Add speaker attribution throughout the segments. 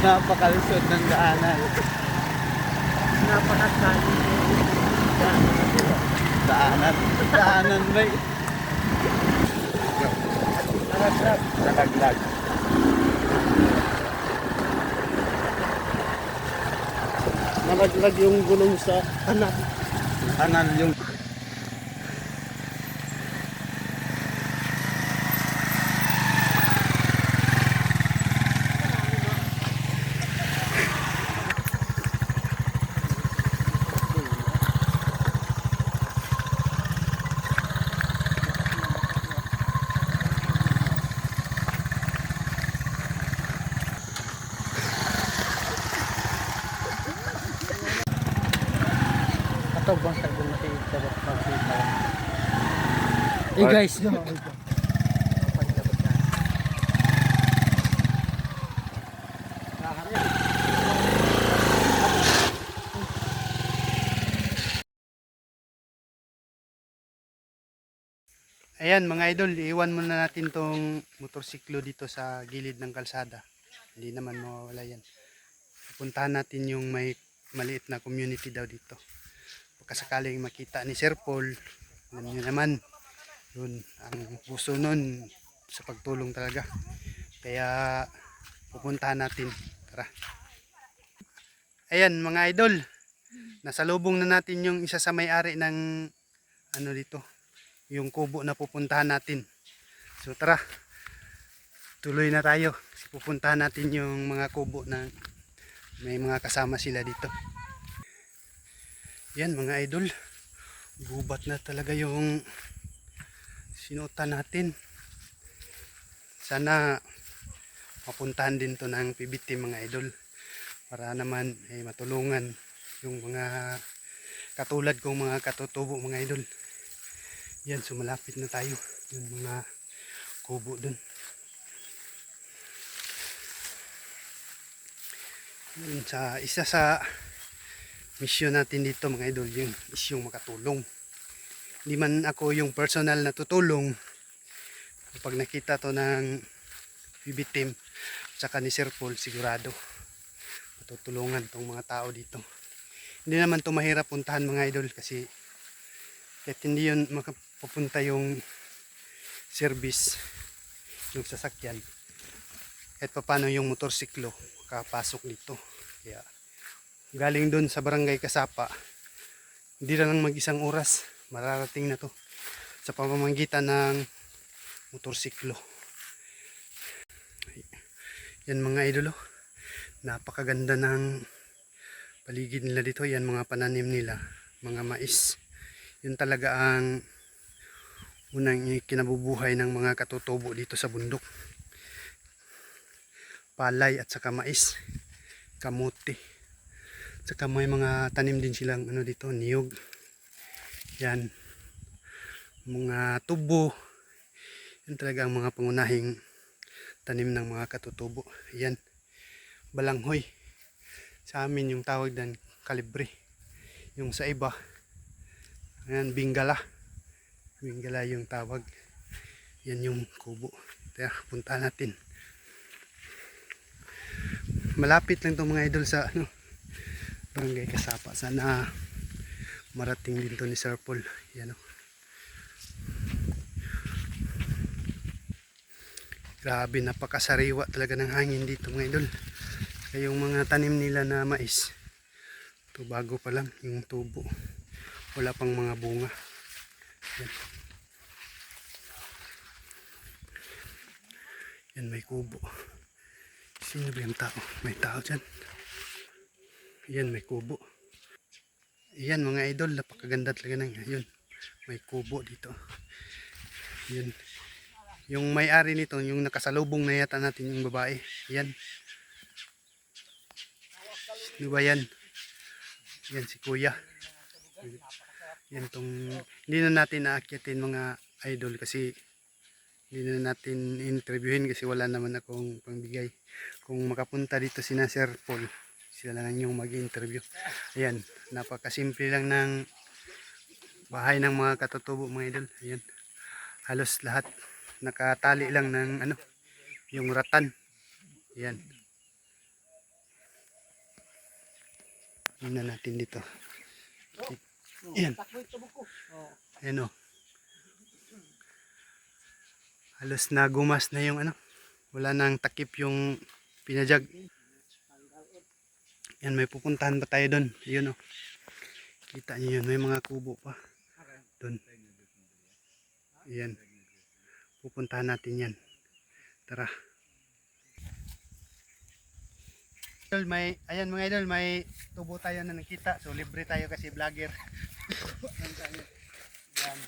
Speaker 1: Napakalusot ng daanan.
Speaker 2: Napakasali.
Speaker 1: Daanan. Daanan ba eh? Nalaglag.
Speaker 2: Nalaglag yung gulong sa anak.
Speaker 1: Kanan yung
Speaker 2: Atog bang tagong na kayo dapat pagkita. Hey guys, no.
Speaker 1: ayan mga idol, iwan muna natin tong motorsiklo dito sa gilid ng kalsada. Hindi naman mawawala yan. Puntahan natin yung may maliit na community daw dito. Pagkasakaling makita ni Sir Paul, alam nyo naman, yun ang puso nun sa pagtulong talaga. Kaya pupuntahan natin. Tara. Ayan mga idol, nasalubong na natin yung isa sa may-ari ng ano dito, yung kubo na pupuntahan natin. So tara, tuloy na tayo. Pupuntahan natin yung mga kubo na may mga kasama sila dito. Yan mga idol, gubat na talaga yung sinutan natin. Sana mapuntahan din to ng PBT mga idol, para naman matulungan yung mga katulad kong mga katutubo mga idol. Yan, so malapit na tayo yung mga kubo dun. Yun, sa isa sa mission natin dito mga idol, yung is yung makatulong. Hindi man ako yung personal na tutulong, kapag nakita to ng PB team tsaka ni Sir Paul, sigurado matutulungan tong mga tao dito. Hindi naman to mahirap puntahan mga idol, kasi kahit hindi yun makapupunta yung service, yung sasakyan, kahit paano yung motorsiklo makapasok dito. Kaya galing dun sa barangay Kasapa, hindi lang mag-isang oras mararating na to sa pamamagitan ng motorsiklo. Yan mga idolo, napakaganda ng paligid nila dito. Yan mga pananim nila, mga mais. Yun talaga ang unang kinabubuhay ng mga katutubo dito sa bundok. Palay at saka mais, kamote. Saka may mga tanim din silang ano dito, niyog. Yan, mga tubo. Yan talaga ang mga pangunahing tanim ng mga katutubo. Yan, balanghoy. Sa amin yung tawag ng kalibre. Yung sa iba, yan, bingala. Bingala yung tawag. Yan yung kubo. Kaya punta natin. Malapit lang itong mga idol sa barangay Kasapa. Sana marating din to ni Sir Paul. Yan o. Grabe, napakasariwa talaga ng hangin dito mga idol. Kaya yung mga tanim nila na mais, ito bago pa lang yung tubo. Wala pang mga bunga. Yan. Yan, may kubo. Sino ba yung tao? May tao dyan. Yan, may kubo. Yan mga idol, napakaganda talaga ng yun. May kubo dito. Yan. Yung may-ari nito, yung nakasalubong na yata natin yung babae. Yan. Di ba yan? Yan si kuya. Yan tong, hindi na natin naakyatin mga idol, kasi hindi na natin interviewin kasi wala naman akong pangbigay. Kung makapunta dito sina Sir Paul, sila lang yung mag-interview. Ayan, napakasimple lang ng bahay ng mga katutubo mga idol. Ayan, halos lahat nakatali lang ng ano, yung ratan. Ayan, Tingnan natin dito. Yan. Ayan o. Halos nagumas na yung ano. Wala nang takip yung pinajag. Yan, may pupuntahan pa tayo doon. Ayun o. Kita niyo yun, may mga kubo pa. Doon. Ayan. Pupuntahan natin yan. Tara. Ayan mga idol, may tubo tayo na nakita. So libre tayo kasi vlogger. Ayan.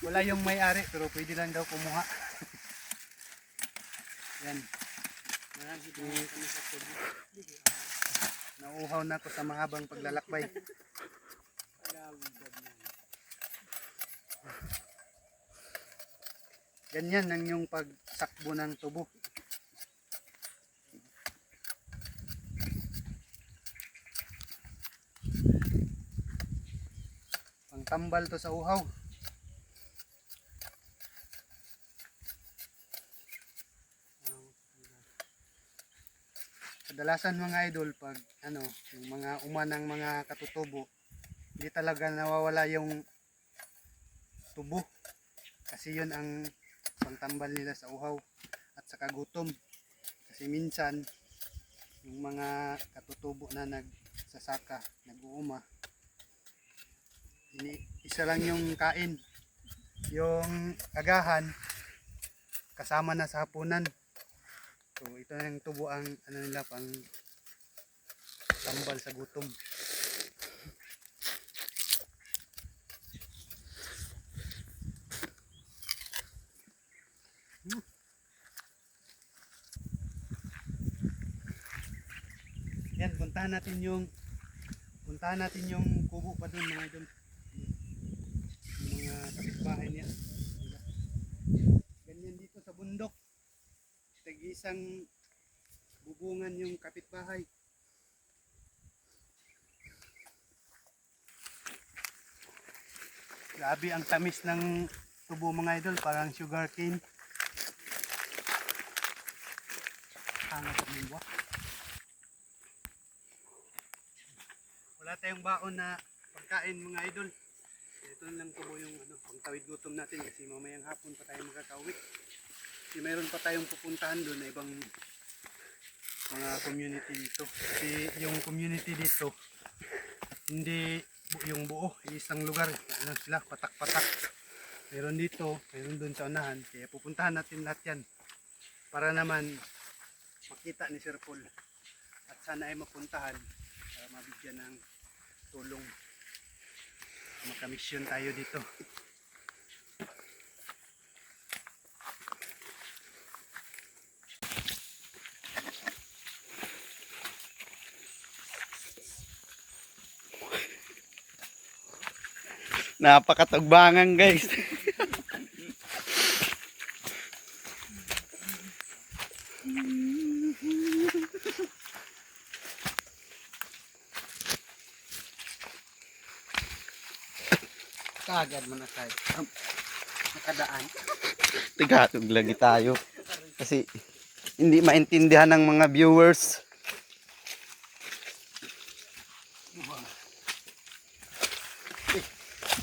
Speaker 1: Wala yung may-ari pero pwede lang daw kumuha. Yan. Nauuhaw na ako sa mahabang paglalakbay. Ganyan ang yung pagsakbo ng tubo. Pangtambal to sa uhaw. Kadalasan mga idol pag ano, yung mga umanang mga katutubo, hindi talaga nawawala yung tubo. Kasi yun ang pangtambal nila sa uhaw at sa kagutom. Kasi minsan yung mga katutubo na nagsasaka, nag-uuma, isa lang yung kain. Yung agahan kasama na sa hapunan. So ito na yung tubo ang ano nila pang tambal sa gutom. Yan, puntahan natin yung kubo pa doon mga idol. Yung mga kapitbahay niya. Ganyan dito sa bundok. Tag-isang bubungan yung kapitbahay. Grabe ang tamis ng tubo mga idol, parang sugar cane. Hangat ang liwa. Wala tayong baon na pagkain mga idol. Ito lang tubo yung ano, pangtawid gutom natin kasi mamayang hapon pa tayo magkakauwi. Kasi mayroon pa tayong pupuntahan doon na ibang mga community dito. Kasi yung community dito hindi yung buo, isang lugar, ano sila, patak-patak. Mayroon dito, mayroon doon sa unahan. Kaya pupuntahan natin lahat yan para naman makita ni Sir Paul at sana ay mapuntahan para mabigyan ng tulong. Makamisyon tayo dito. Napakatagbangan guys. Kagad mo na tayo. Nakadaan.
Speaker 3: Tigatog lagi tayo. Kasi hindi maintindihan ng mga viewers.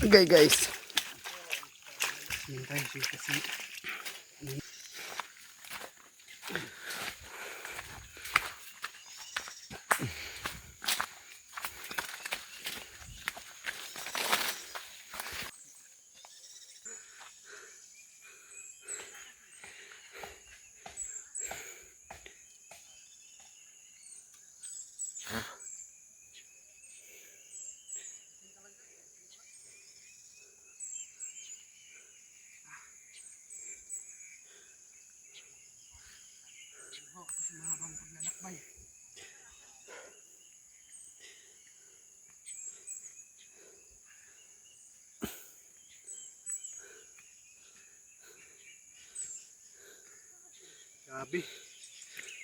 Speaker 3: Okay guys.
Speaker 1: Yan tayo kasi mahabang paglalakbay. Grabe.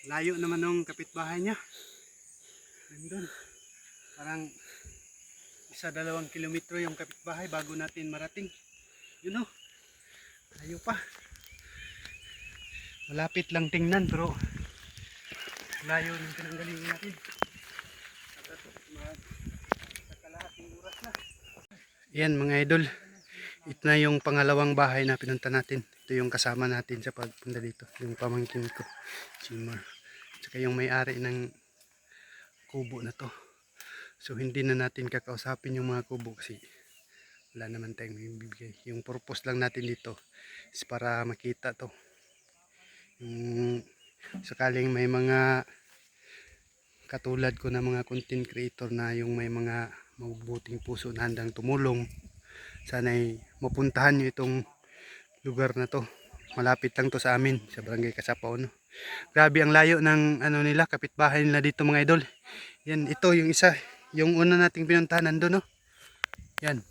Speaker 1: Layo naman ng kapitbahay niya. Nandun. Parang 1-2 kilometro yung kapitbahay bago natin marating. Yun o. Layo pa. Malapit lang tingnan pero Layo ng pinanggalingan natin. Sa kalahating oras na. Yan mga idol. Ito na yung pangalawang bahay na pinunta natin. Ito yung kasama natin sa pagpunta dito. Yung pamangkin ko. Jimmer. Tsaka yung may-ari ng kubo na to. So hindi na natin kakausapin yung mga kubo kasi wala naman tayong bibigay. Yung purpose lang natin dito is para makita to. Yung sakaling may mga katulad ko na mga content creator na yung may mga mabubuting puso na handang tumulong. Sana'y mapuntahan nyo itong lugar na to. Malapit lang to sa amin, sa Barangay Kasapaw, no? Grabe ang layo ng ano nila, kapitbahay nila dito mga idol. Yan, ito yung isa. Yung una nating pinuntahan nandun, no? Yan.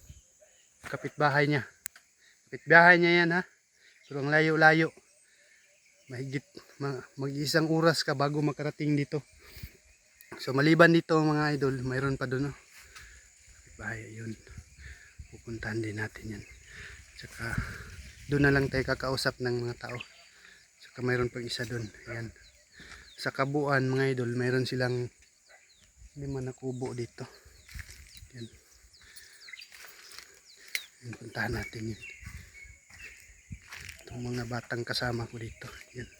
Speaker 1: Kapitbahay niya. Kapitbahay niya yan, ha? So ang layo-layo. Mahigit mag-isang oras ka bago makarating dito. So maliban dito mga idol, mayroon pa doon, no? Kapitbahay, yun. Pupuntahan din natin yan. Tsaka doon na lang tayo kakausap ng mga tao. Tsaka mayroon pang isa doon. Ayan. Sa kabuuan mga idol, mayroon silang 5 na kubo dito. Yan. Yan, puntahan natin yun. Itong mga batang kasama ko dito. Yan.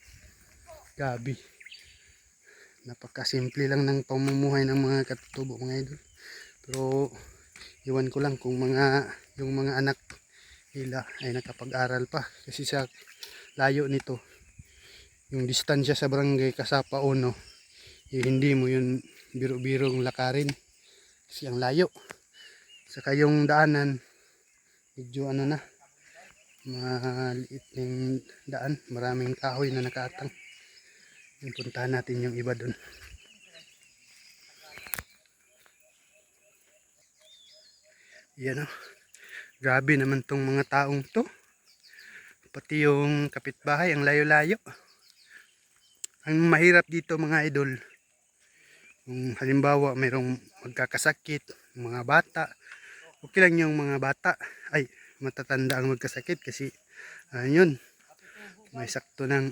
Speaker 1: Gabi. Napakasimple lang ng pamumuhay ng mga katutubo mga idol. Pero iwan ko lang kung yung mga anak nila ay nakapag-aral pa. Kasi sa layo nito, yung distansya sa Barangay Kasapaw, no, hindi mo yun biro-birong lakarin. Kasi ang layo. Saka yung daanan, medyo ano na, maliit ng daan. Maraming kahoy na nakaatang. Puntahan natin yung iba dun. Yan, o. Grabe naman tong mga taong to. Pati yung kapitbahay, ang layo-layo. Ang mahirap dito mga idol, kung halimbawa mayroong magkakasakit, mga bata, okay lang yung mga bata, ay matatanda ang magkasakit kasi yun, may sakto ng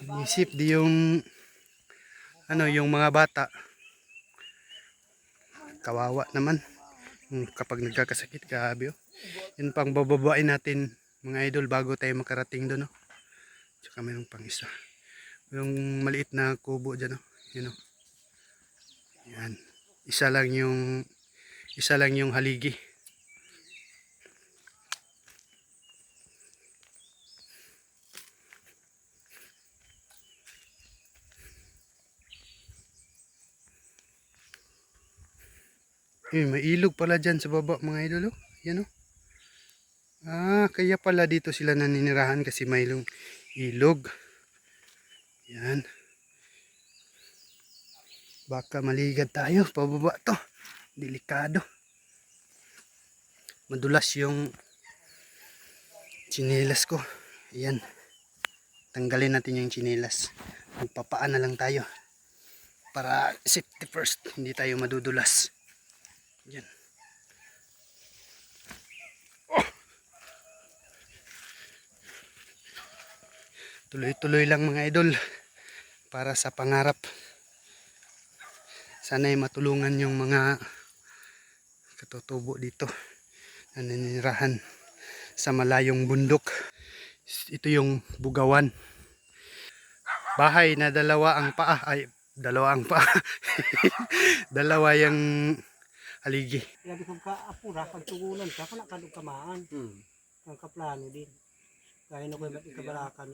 Speaker 1: pag-isip. Di yung yung mga bata, kawawa naman kapag nagkakasakit. Grabe, oh. Yun pang bababain natin mga idol bago tayo makarating doon, oh. Tsaka mayroong pang isa, yung maliit na kubo dyan, oh. Yun, oh. Yan. Isa lang yung haligi. May ilog pala dyan sa baba mga idol, oh. Yan, oh. Kaya pala dito sila naninirahan kasi may ilog. Yan. Baka maligad tayo pababa to. Delikado. Madulas yung tsinelas ko. Yan. Tanggalin natin yung tsinelas. Magpapaan na lang tayo. Para safety first. Hindi tayo madudulas. Yan. Tuloy-tuloy lang mga idol para sa pangarap. Sana'y matulungan yung mga katutubo dito na naninirahan sa malayong bundok. Ito yung Bugawan. Bahay na dalawa ang paa. Dalawa yung haligi.
Speaker 2: Sabi ko ka apura pagtugulan ka kana kadug kamaan. Ang kaplano din. Kaya na ko ikabalakan